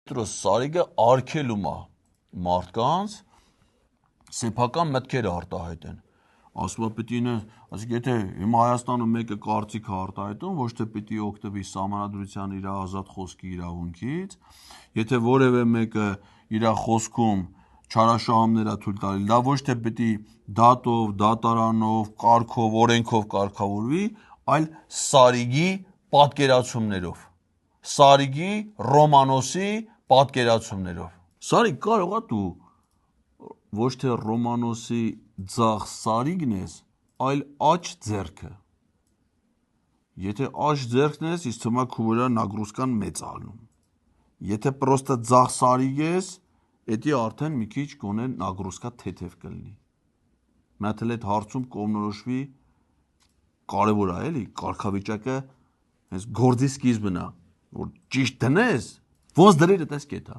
Պետրոս Սարիգը արգելում է մարդկանց սեփական մտքերը արտահայտեն։ Ասում է պիտի ինը, ասիկ եթե հիմա Հայաստանը մեկը կարծիք է արտահայտում, ոչ թե պիտի օգտվի սահմանադրության իր ազատ խոսքի իրավունքից, եթե որևէ մեկը իր խոսքում չարաշահումներ է թույլ տալի, դա ոչ թե պիտի դատով, դատարանով, կարգով, օրենքով կարգավորվի, այլ Սարիգի պատկերացումներով, Սարիգի Ռոմանոսի պատկերացումներով։ Սարիգ կարող է դու ոչ թե Ռոմանոսի ձախ Սարիգն ես, այլ աջ ձեռքը։ Եթե աջ ձեռքն ես, իսկ թվում է քո վրա նագրուսկան մեծ ալնում։ Եթե պրոստը ձախ Սարիգ ես, էդի արդեն մի քիչ գոնե նագրուսկա թեթև կլինի։ Մենդ էլ այդ հարցում կողմնորոշվի կարևոր է, էլի, կարգավիճակը հենց գործի սկիզբն է, որ ճիշտ դնես, ոնց դրել այդպես կետա։